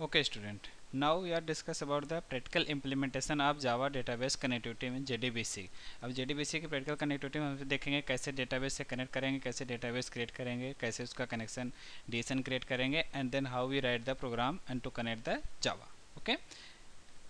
Okay student, now we are discuss about the practical implementation of Java database connectivity में JDBC। अब JDBC की practical connectivity में हम देखेंगे कैसे database से connect करेंगे, कैसे database create करेंगे, कैसे उसका connection DSN create करेंगे and then how we write the program and to connect the Java। okay?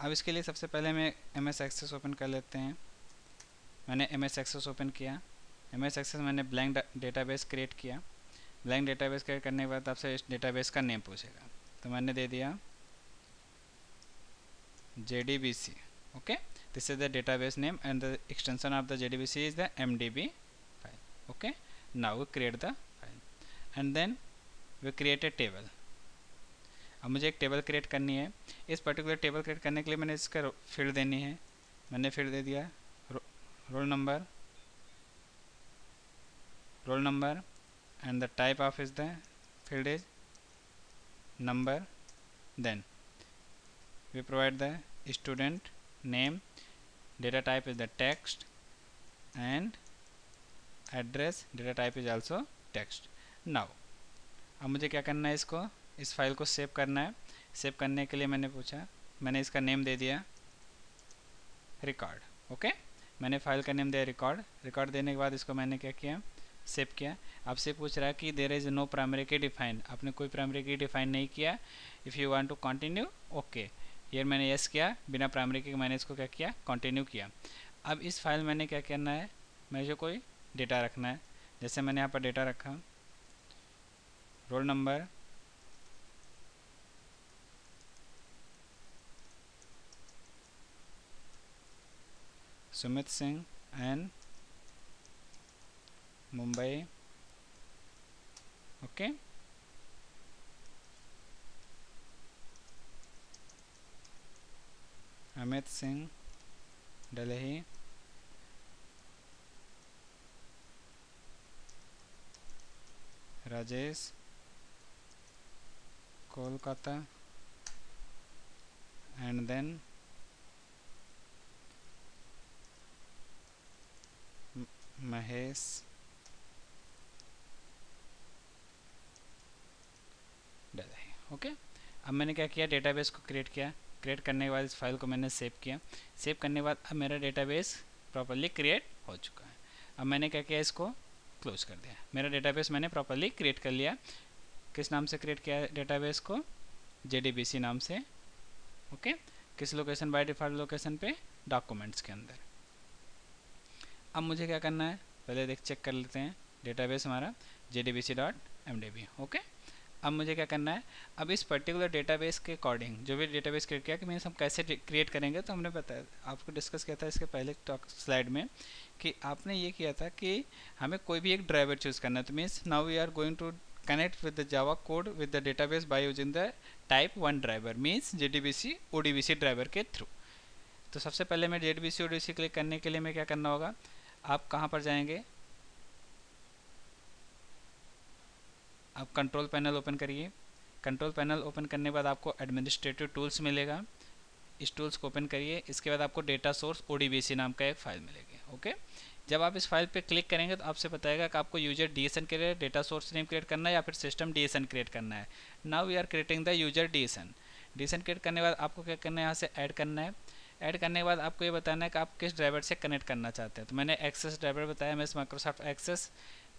अब इसके लिए सबसे पहले मैं MS Access ओपन कर लेते हैं। मैंने MS Access ओपन किया। MS Access मैंने blank database क्रिएट किया। ब्लैंक डेटाबेस क्रिएट करने के बाद आपसे इस डेटाबेस का नेम पूछेगा, तो मैंने दे दिया JDBC। okay, this is the database name and the extension of the JDBC is the MDB file। okay, now we create the file and then we create a table। अब मुझे एक table create करनी है। इस particular table create करने के लिए मैंने इसका फील्ड देनी है। मैंने फील्ड दे दिया roll number and the type of is the field is number, then we provide the student name, data type is the text and address data type is also text। now अब मुझे क्या करना है, इस file को save करना है। Save करने के लिए मैंने इसका नेम दे दिया रिकॉर्ड। ओके, मैंने फाइल का नेम दिया रिकॉर्ड देने के बाद इसको मैंने क्या किया, सेव किया। आपसे पूछ रहा है कि there is no primary key define, आपने कोई प्राइमरी की डिफाइन नहीं किया। If you want to continue okay, ये मैंने यस किया, बिना प्राइमरी के मैंने इसको क्या किया, कंटिन्यू किया। अब इस फाइल मैंने क्या करना है, मुझे कोई डेटा रखना है। जैसे मैंने यहाँ पर डेटा रखा roll number, Sumit Singh and Mumbai. Okay, Amit Singh Delhi, Rajesh Kolkata and then Mahesh Delhi. Okay, अब मैंने क्या किया, डेटाबेस को क्रिएट किया। क्रिएट करने के बाद इस फाइल को मैंने सेव किया। सेव करने के बाद अब मेरा डेटाबेस प्रॉपर्ली क्रिएट हो चुका है। अब मैंने क्या किया, इसको क्लोज कर दिया। मेरा डेटाबेस मैंने प्रॉपर्ली क्रिएट कर लिया। किस नाम से क्रिएट किया डेटाबेस को, JDBC नाम से। ओके, किस लोकेशन, बाय डिफ़ॉल्ट लोकेशन पे डॉक्यूमेंट्स के अंदर। अब मुझे क्या करना है, पहले चेक कर लेते हैं। डेटाबेस हमारा JDBC.mdb। ओके, अब मुझे क्या करना है, अब इस पर्टिकुलर डेटाबेस के अकॉर्डिंग जो भी डेटाबेस क्रिएट किया कि मीन्स हम कैसे क्रिएट करेंगे, तो हमने बताया, आपको डिस्कस किया था इसके पहले स्लाइड में कि आपने ये किया था कि हमें कोई भी एक ड्राइवर चूज़ करना है। तो means now we are going to connect with the Java code with the database by using the type 1 driver, means JDBC ODBC driver के थ्रू। तो सबसे पहले मैं JDBC ODBC क्लिक करने के लिए मैं क्या करना होगा, आप कहाँ पर जाएंगे, आप कंट्रोल पैनल ओपन करिए। कंट्रोल पैनल ओपन करने के बाद आपको एडमिनिस्ट्रेटिव टूल्स मिलेगा, इस टूल्स को ओपन करिए। इसके बाद आपको डेटा सोर्स ODBC नाम का एक फाइल मिलेगी। ओके, जब आप इस फाइल पे क्लिक करेंगे तो आपसे बताएगा कि आपको यूजर DSN के लिए डेटा सोर्स नेम क्रिएट करना है या फिर सिस्टम DSN क्रिएट करना है। Now we are creating the user DSN create करने के बाद आपको क्या करना है, यहाँ से ऐड करना है। ऐड करने के बाद आपको ये बताना है कि आप किस ड्राइवर से कनेक्ट करना चाहते हैं। तो मैंने एक्सेस ड्राइवर बताया, मैं माइक्रोसॉफ्ट एक्सेस।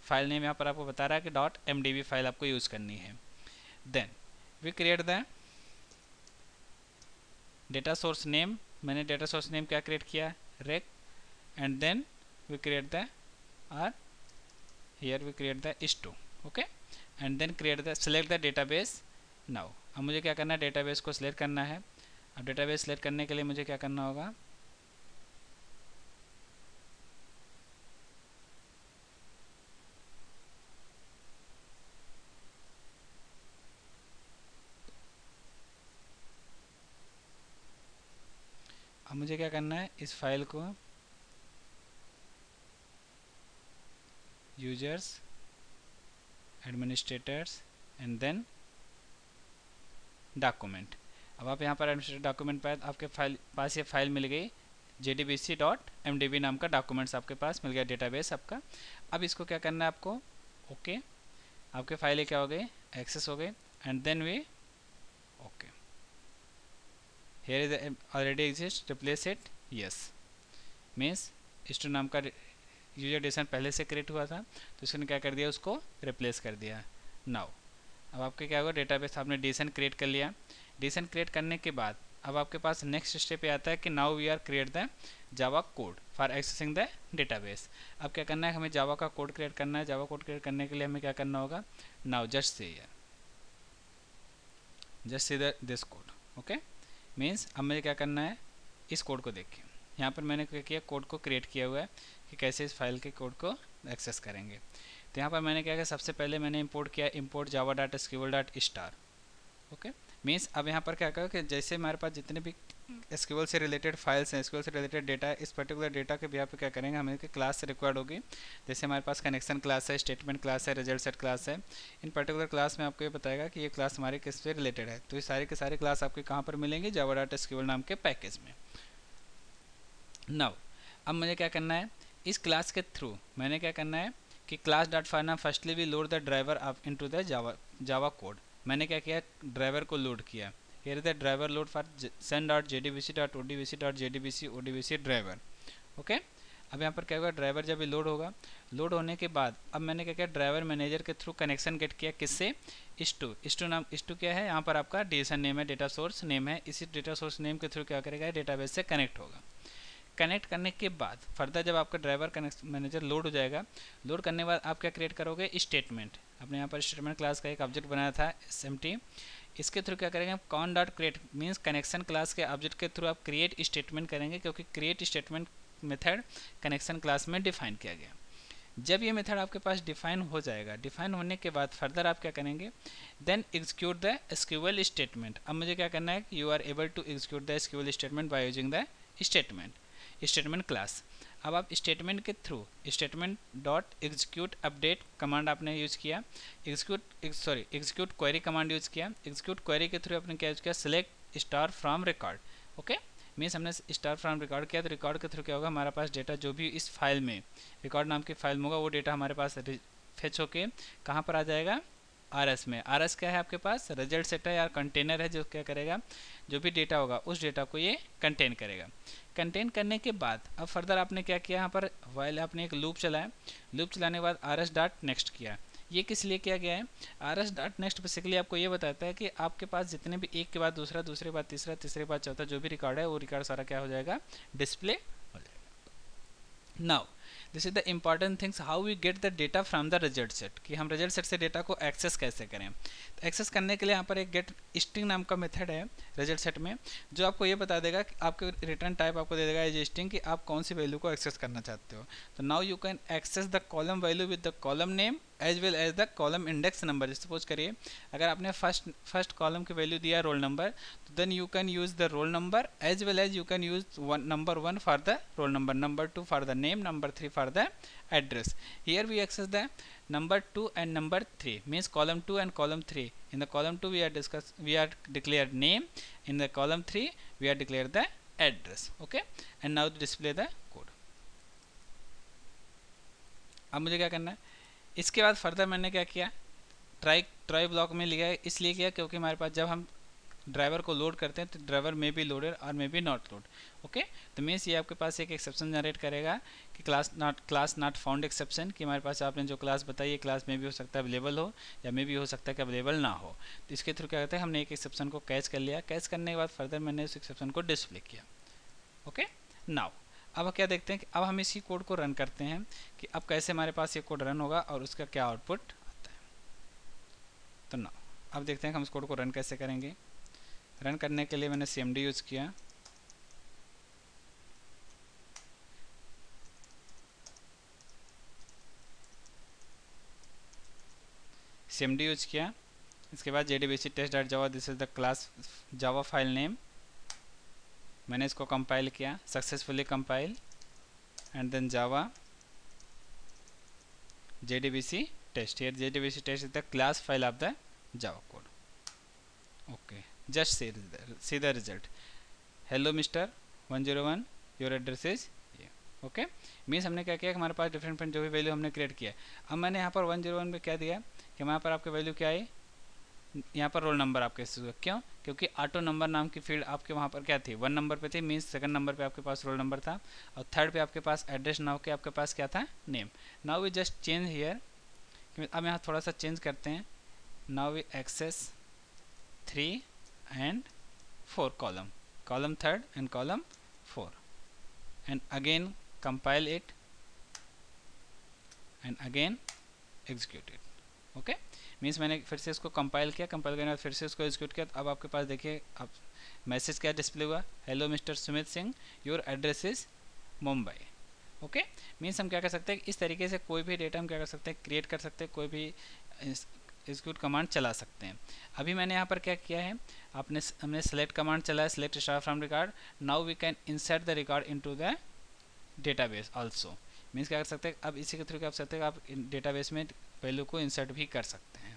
फाइल नेम यहाँ पर आपको बता रहा है कि .mdb फाइल आपको यूज़ करनी है। Then we create the data source name. मैंने डेटा सोर्स नेम क्या क्रिएट किया, रेक, and then we create the or here we create the is2। okay, and then create the select the database now। अब मुझे क्या करना है, database को सिलेक्ट करना है। अब डेटाबेस सिलेक्ट करने के लिए मुझे क्या करना होगा, अब मुझे क्या करना है, इस फाइल को users, administrators and then document. अब आप यहाँ पर एडमिनिस्ट्रेटर डॉक्यूमेंट पाए, आपके पास ये फाइल मिल गई JDBC.mdb नाम का डॉक्यूमेंट्स आपके पास मिल गया, डेटाबेस आपका। अब इसको क्या करना है आपको, ओके, आपके फाइलें क्या हो गई, एक्सेस हो गई, and then we okay. here is already exist, replace it yes, means student नाम का यूजर डिसन पहले से क्रिएट हुआ था तो इसने क्या कर दिया, उसको रिप्लेस कर दिया। नाउ अब आपके क्या होगा, डेटाबेस आपने डिसन क्रिएट कर लिया। डिसन क्रिएट करने के बाद अब आपके पास नेक्स्ट स्टेप पे आता है कि now we are create the Java code for accessing the database. अब क्या करना है, हमें जावा का कोड क्रिएट करना है। जावा कोड क्रिएट करने के लिए हमें क्या करना होगा, now just see this code, okay. Means अब मुझे क्या करना है, इस कोड को देखिए, यहाँ पर मैंने क्या किया, कोड को क्रिएट किया हुआ है कि कैसे इस फाइल के कोड को एक्सेस करेंगे। तो यहाँ पर मैंने क्या किया, सबसे पहले मैंने इंपोर्ट किया, import Java dot SQL dot star, okay. Means अब यहाँ पर क्या करो कि जैसे हमारे पास जितने भी एसक्यूएल से रिलेटेड फाइल्स हैं, एसक्यूएल से रिलेटेड डेटा है, इस पर्टिकुलर डेटा के बिहार पे क्या करेंगे, हमें क्लास से रिक्वायर्ड होगी। जैसे हमारे पास कनेक्शन क्लास है, स्टेटमेंट क्लास है, रिजल्ट सेट क्लास है। इन पर्टिकुलर क्लास में आपको ये बताएगा कि ये क्लास हमारे किस से रिलेटेड है। तो ये सारे के सारे क्लास आपके कहाँ पर मिलेंगे, जावा डॉट एसक्यूएल नाम के पैकेज में। नाउ अब मुझे क्या करना है, इस क्लास के थ्रू मैंने क्या करना है कि class dot file firstly we load the driver into the Java code. मैंने क्या किया, ड्राइवर को लोड किया। Here is the driver load for send.jdbc.odbc.jdbc odbc driver, okay. अब यहाँ पर क्या होगा, ड्राइवर जब ये लोड होगा, लोड होने के बाद अब मैंने क्या किया, ड्राइवर मैनेजर के थ्रू कनेक्शन गेट किया, किससे, इस्टू नाम, इस्टू क्या है, यहाँ पर आपका डीएसएन नेम है, डेटा सोर्स नेम है। इसी डेटा सोर्स नेम के थ्रू क्या करेगा, डेटाबेस से कनेक्ट होगा। कनेक्ट करने के बाद फर्दर जब आपका ड्राइवर कनेक्शन मैनेजर लोड हो जाएगा, लोड करने के बाद आप क्या क्रिएट करोगे, स्टेटमेंट। आपने यहाँ पर स्टेटमेंट क्लास का एक ऑब्जेक्ट बनाया था SMT, इसके थ्रू क्या करेंगे, cone dot create means connection class के ऑब्जेक्ट के थ्रू आप क्रिएट स्टेटमेंट करेंगे, क्योंकि create statement method connection class में डिफाइन किया गया। जब ये मेथड आपके पास डिफाइन हो जाएगा, डिफाइन होने के बाद फर्दर आप क्या करेंगे, then execute the SQL statement. अब मुझे क्या करना है, you are able to execute the SQL statement by using the statement class. अब आप स्टेटमेंट के through statement dot execute update command आपने यूज़ किया, एग्जीक्यूट क्वेरी कमांड यूज़ किया। एग्जीक्यूट क्वेरी के थ्रू आपने क्या यूज़ किया, select star from record, okay. Means हमने स्टार फ्रॉम रिकॉर्ड किया, तो रिकॉर्ड के थ्रू क्या होगा, हमारे पास डेटा जो भी इस फाइल में रिकॉर्ड नाम की फाइल में होगा, वो डेटा हमारे पास फेच होके कहाँ पर आ जाएगा, RS में। RS क्या है आपके पास, रिजल्ट सेट है या कंटेनर है, जो क्या करेगा, जो भी डेटा होगा उस डेटा को ये कंटेन करेगा। कंटेन करने के बाद अब फर्दर आपने क्या किया, यहाँ पर वाइल आपने एक लूप चलाया, लूप चलाने के बाद RS डॉट नेक्स्ट किया। ये किस लिए किया गया है, RS डॉट नेक्स्ट बेसिकली आपको ये बताता है कि आपके पास जितने भी एक के बाद दूसरा, दूसरे बाद तीसरा, तीसरे बाद चौथा जो भी रिकॉर्ड है, वो रिकॉर्ड सारा क्या हो जाएगा, डिस्प्ले हो जाएगा। Now this is the important things, how we get the data from the result set, कि हम रिजल्ट सेट से डेटा को एक्सेस कैसे करें। तो एक्सेस करने के लिए यहाँ पर एक गेट स्ट्रिंग नाम का मेथड है रिजल्ट सेट में, जो आपको ये बता देगा कि आपके रिटर्न टाइप आपको दे देगा एज स्ट्रिंग कि आप कौन सी वैल्यू को एक्सेस करना चाहते हो। तो now you can access the column value with the column name as well as the column index number. Suppose करिए अगर आपने फर्स्ट कॉलम की वैल्यू दिया रोल नंबर, तो then you can use the roll number as well as you can use number 1 for the roll number, number 2 for the name, number 3 for the address. Here we access the number 2 and number 3, means column 2 and column 3. In the column 2 we are declared name, in the column 3 we are declared the address, okay. And now display the code. अब मुझे क्या करना है, इसके बाद further मैंने क्या किया, ट्राई ब्लॉक में लिया, इसलिए किया क्योंकि हमारे पास जब हम ड्राइवर को लोड करते हैं तो ड्राइवर में भी लोडेड और में भी नॉट लोड, ओके। तो मीन्स ये आपके पास एक एक्सेप्शन जनरेट करेगा कि क्लास नॉट फाउंड एक्सेप्शन, कि हमारे पास आपने जो क्लास बताई है क्लास में भी हो सकता है अवेलेबल हो या में भी हो सकता है कि अवेलेबल ना हो। तो इसके थ्रू क्या कहते हैं, हमने एक एक्सेप्शन को कैच कर लिया, कैच करने के बाद फर्दर मैंने उस एक्सेप्शन को डिस्प्ले किया, ओके। नाउ अब क्या देखते हैं कि अब हम इसी कोड को रन करते हैं कि अब कैसे हमारे पास ये कोड रन होगा और उसका क्या आउटपुट आता है। तो नाउ अब देखते हैं कि हम इस कोड को रन कैसे करेंगे। रन करने के लिए मैंने CMD यूज़ किया, CMD यूज किया। इसके बाद JDBC test.java, this is the class Java file name, मैंने इसको कंपाइल किया, successfully compile, and then Java JDBC test. Here JDBC test is the class file of the Java code, okay. Just see the result. Hello Mr. 101, your address is ये, okay. Means हमने क्या किया कि हमारे पास different जो भी value हमने create किया। अब मैंने यहाँ पर 101 में क्या दिया कि वहाँ पर आपकी वैल्यू क्या आई, यहाँ पर रोल नंबर आपके क्यों, क्योंकि ऑटो नंबर नाम की फील्ड आपके वहाँ पर क्या थी, 1 नंबर पे थी, मीन्स सेकंड नंबर पे आपके पास रोल नंबर था, और थर्ड पे आपके पास एड्रेस नाउ के आपके पास क्या था, name. Now we just change here, अब यहाँ थोड़ा सा चेंज करते हैं। Now we access 3 and 4 column third and column 4, and again compile it and again execute it. Okay, means मैंने फिर से इसको कंपाइल किया, कंपाइल करने के बाद फिर से इसको एग्जीक्यूट किया, तो अब आपके पास देखिए अब मैसेज क्या डिस्प्ले हुआ, hello mister Sumit Singh, your address is Mumbai. Okay, means हम क्या कर सकते हैं, इस तरीके से कोई भी डेटा हम क्या कर सकते हैं, क्रिएट कर सकते हैं, कोई भी एग्जीक्यूट कमांड चला सकते हैं। अभी मैंने यहाँ पर क्या किया है, हमने सेलेक्ट कमांड चलाया, select star from record, now we can insert the record into the database also. Means क्या कर सकते हैं, अब इसी के थ्रू क्या कर सकते हैं, आप डेटाबेस में वैल्यू को इंसर्ट भी कर सकते हैं।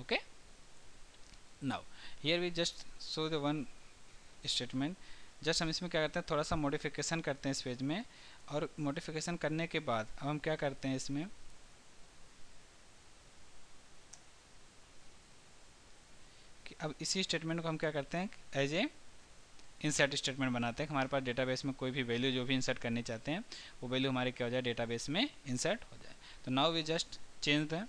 Okay, now here we just show the one statement, just हम इसमें क्या करते हैं, थोड़ा सा मॉडिफिकेशन करते हैं इस पेज में, और मॉडिफिकेशन करने के बाद अब हम क्या करते हैं इसमें कि अब इसी स्टेटमेंट को हम क्या करते हैं एज ए इंसर्ट स्टेटमेंट बनाते हैं। हमारे पास डेटाबेस में कोई भी वैल्यू जो भी इंसर्ट करनी चाहते हैं वो वैल्यू हमारे क्या हो जाए, डेटाबेस में इंसर्ट हो जाए। तो now we just change the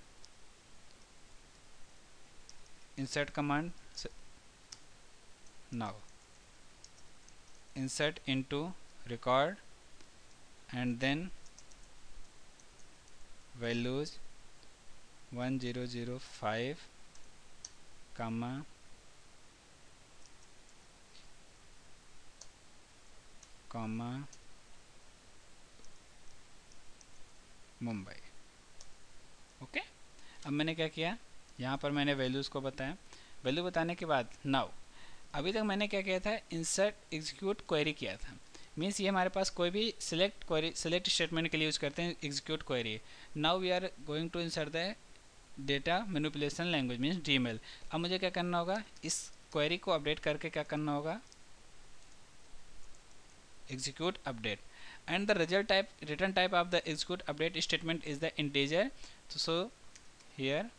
insert command, now insert into record and then values 1005 comma Mumbai. Okay, अब मैंने क्या किया, यहाँ पर मैंने वैल्यूज़ को बताया, वैल्यू बताने के बाद नाउ अभी तक मैंने क्या किया था, इंसर्ट एग्जीक्यूट क्वेरी किया था। मीन्स ये हमारे पास कोई भी सेलेक्ट स्टेटमेंट के लिए यूज़ करते हैं execute query. Now we are going to insert the data manipulation language means DML. अब मुझे क्या करना होगा, इस क्वेरी को अपडेट करके क्या करना होगा, execute update, and the result type, return type of the execute update statement is the integer. So here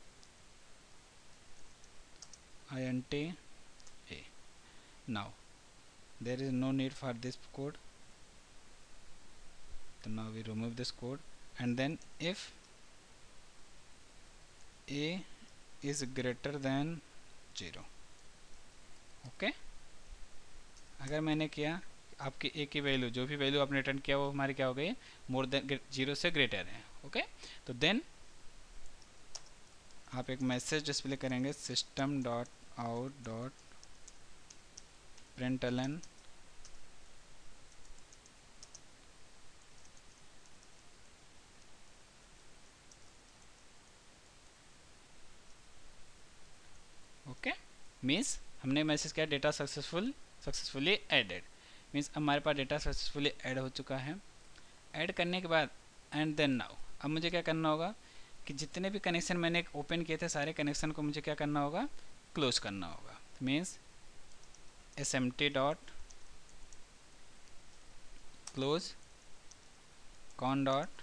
int a. Now there is no need for this code, so now we remove this code, and then if a is greater than 0, okay. अगर मैंने किया आपकी ए की value, जो भी value आपने return किया वो हमारी क्या हो गई, मोर देन 0 से ग्रेटर है। ओके, तो देन आप एक मैसेज डिस्प्ले करेंगे, system dot out dot println okay. Means हमने मैसेज किया डेटा सक्सेसफुली एडेड, मीन्स हमारे पास डेटा सक्सेसफुली ऐड हो चुका है। ऐड करने के बाद एंड देन नाउ अब मुझे क्या करना होगा कि जितने भी कनेक्शन मैंने ओपन किए थे सारे कनेक्शन को मुझे क्या करना होगा, क्लोज करना होगा। Means smd dot close cone dot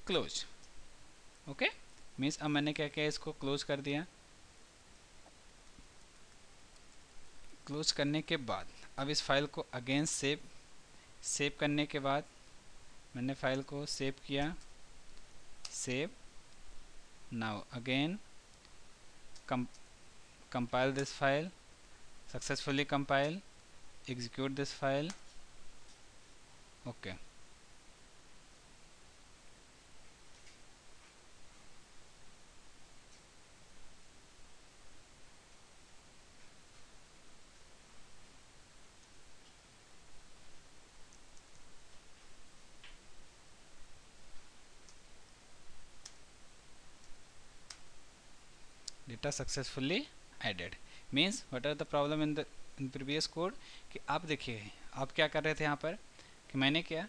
close. Okay, means अब मैंने क्या किया, इसको क्लोज कर दिया। क्लोज करने के बाद अब इस फाइल को अगेन सेव करने के बाद मैंने फाइल को सेव किया, save. Now again compile this file, successfully compile, execute this file. Okay, data successfully added means what are the problem in the previous code कि आप देखिए आप क्या कर रहे थे यहाँ पर कि मैंने क्या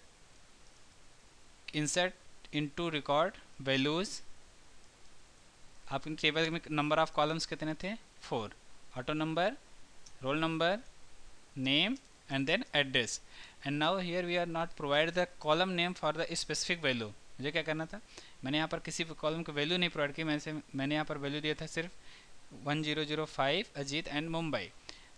insert into record values, आपके टेबल में नंबर ऑफ कॉलम्स कितने थे, 4, auto number, roll number, name and then address, and now here we are not provide the column name for the specific value। मुझे क्या करना था, मैंने यहाँ पर किसी भी कॉलम को वैल्यू नहीं प्रोवाइड की, मैंने यहाँ पर वैल्यू दिया था सिर्फ 1005 अजीत एंड मुंबई,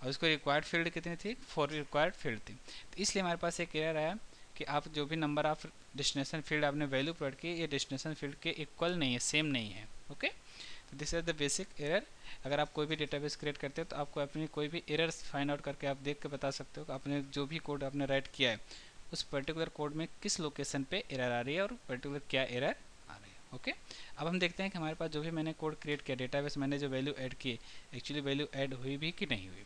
और उसको रिक्वायर्ड फील्ड कितनी थी, 4 रिक्वायर्ड फील्ड थी। तो इसलिए हमारे पास एक एरर आया कि आप जो भी नंबर ऑफ डेस्टिनेशन फील्ड आपने वैल्यू प्रोवाइड की, ये डेस्टिनेशन फील्ड के इक्वल नहीं है, सेम नहीं है। ओके, तो this is the basic error. अगर आप कोई भी डेटाबेस क्रिएट करते हो तो आपको अपनी कोई भी एरर्स फाइंड आउट करके आप देख के बता सकते हो कि आपने जो भी कोड आपने राइट किया है उस पर्टिकुलर कोड में किस लोकेशन पे एरर आ रही है और पर्टिकुलर क्या एरर आ रही है। ओके, अब हम देखते हैं कि हमारे पास जो भी मैंने कोड क्रिएट किया, डेटाबेस मैंने जो वैल्यू ऐड की, एक्चुअली वैल्यू ऐड हुई भी कि नहीं हुई।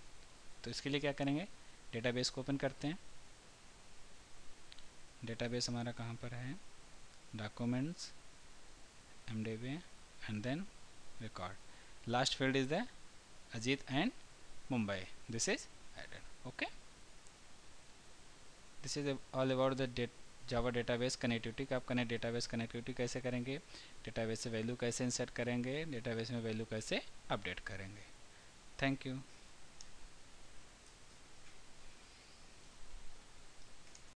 तो इसके लिए क्या करेंगे, डेटाबेस को ओपन करते हैं। डेटाबेस हमारा कहाँ पर है, documents, MDB and then record. Last field is the Ajit and Mumbai. This is added. Okay. This is all about the Java database connectivity कि आप कनेक्ट डेटाबेस कनेक्टिविटी कैसे करेंगे, डेटाबेस से वैल्यू कैसे इंसर्ट करेंगे, डेटाबेस में value कैसे update करेंगे। Thank you.